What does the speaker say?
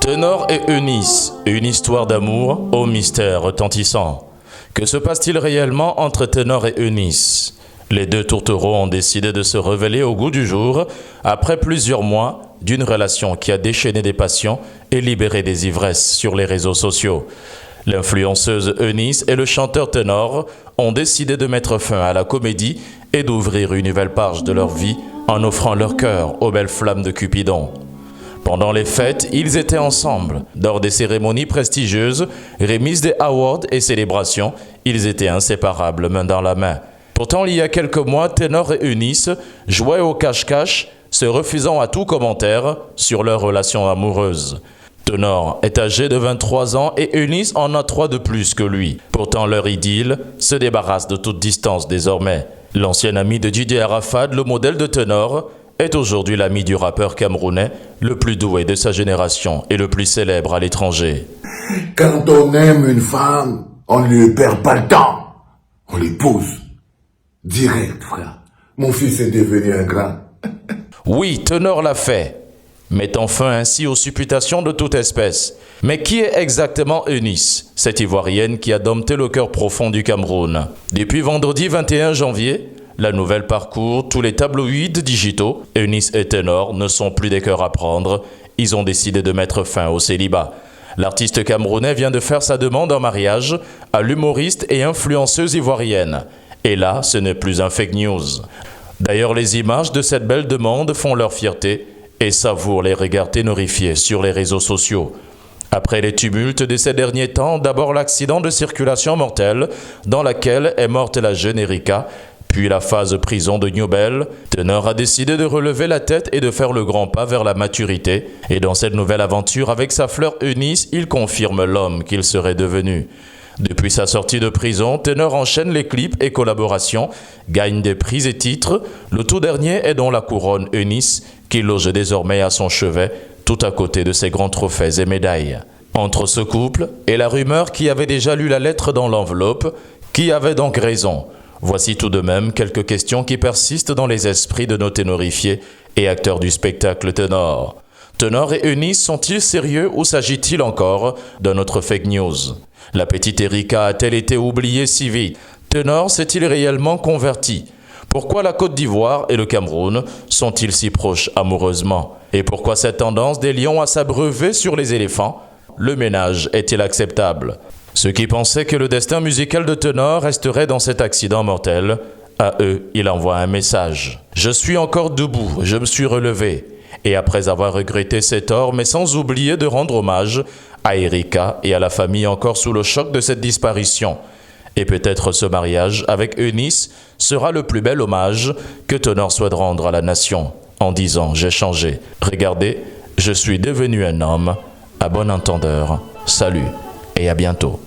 Ténor et Eunice, une histoire d'amour au mystère retentissant. Que se passe-t-il réellement entre Ténor et Eunice? Les deux tourtereaux ont décidé de se révéler au goût du jour après plusieurs mois d'une relation qui a déchaîné des passions et libéré des ivresses sur les réseaux sociaux. L'influenceuse Eunice et le chanteur Ténor ont décidé de mettre fin à la comédie et d'ouvrir une nouvelle page de leur vie en offrant leur cœur aux belles flammes de Cupidon. Pendant les fêtes, ils étaient ensemble. Lors des cérémonies prestigieuses, remises des awards et célébrations, ils étaient inséparables, main dans la main. Pourtant, il y a quelques mois, Ténor et Eunice jouaient au cache-cache, se refusant à tout commentaire sur leur relation amoureuse. Ténor est âgé de 23 ans et Eunice en a 3 de plus que lui. Pourtant, leur idylle se débarrasse de toute distance désormais. L'ancien ami de Didier Arafat, le modèle de Ténor, est aujourd'hui l'ami du rappeur camerounais, le plus doué de sa génération et le plus célèbre à l'étranger. Quand on aime une femme, on ne lui perd pas le temps. On l'épouse. Direct, frère. Mon fils est devenu un grand. Oui, Ténor l'a fait, mettant fin ainsi aux supputations de toute espèce. Mais qui est exactement Eunice, cette Ivoirienne qui a dompté le cœur profond du Cameroun? Depuis vendredi 21 janvier, la nouvelle parcourt tous les tabloïds digitaux. Eunice et Ténor ne sont plus des cœurs à prendre. Ils ont décidé de mettre fin au célibat. L'artiste camerounais vient de faire sa demande en mariage à l'humoriste et influenceuse ivoirienne. Et là, ce n'est plus un fake news. D'ailleurs, les images de cette belle demande font leur fierté et savourent les regards ténorifiés sur les réseaux sociaux. Après les tumultes de ces derniers temps, d'abord l'accident de circulation mortel dans laquelle est morte la jeune Erika, puis la phase prison de Newbel, Ténor a décidé de relever la tête et de faire le grand pas vers la maturité. Et dans cette nouvelle aventure avec sa fleur Eunice, il confirme l'homme qu'il serait devenu. Depuis sa sortie de prison, Ténor enchaîne les clips et collaborations, gagne des prix et titres. Le tout dernier est dans la couronne Eunice, qui loge désormais à son chevet, tout à côté de ses grands trophées et médailles. Entre ce couple et la rumeur qui avait déjà lu la lettre dans l'enveloppe, qui avait donc raison? Voici tout de même quelques questions qui persistent dans les esprits de nos ténorifiés et acteurs du spectacle Ténor. Ténor et Eunice sont-ils sérieux ou s'agit-il encore d'un autre fake news? La petite Erika a-t-elle été oubliée si vite? Ténor s'est-il réellement converti? Pourquoi la Côte d'Ivoire et le Cameroun sont-ils si proches amoureusement? Et pourquoi cette tendance des lions à s'abreuver sur les éléphants? Le ménage est-il acceptable? Ceux qui pensaient que le destin musical de Ténor resterait dans cet accident mortel, à eux, il envoie un message. « Je suis encore debout, je me suis relevé. » Et après avoir regretté ses torts, mais sans oublier de rendre hommage à Erika et à la famille encore sous le choc de cette disparition. Et peut-être ce mariage avec Eunice sera le plus bel hommage que Ténor souhaite rendre à la nation, en disant « J'ai changé. Regardez, je suis devenu un homme. À bon entendeur. Salut et à bientôt. »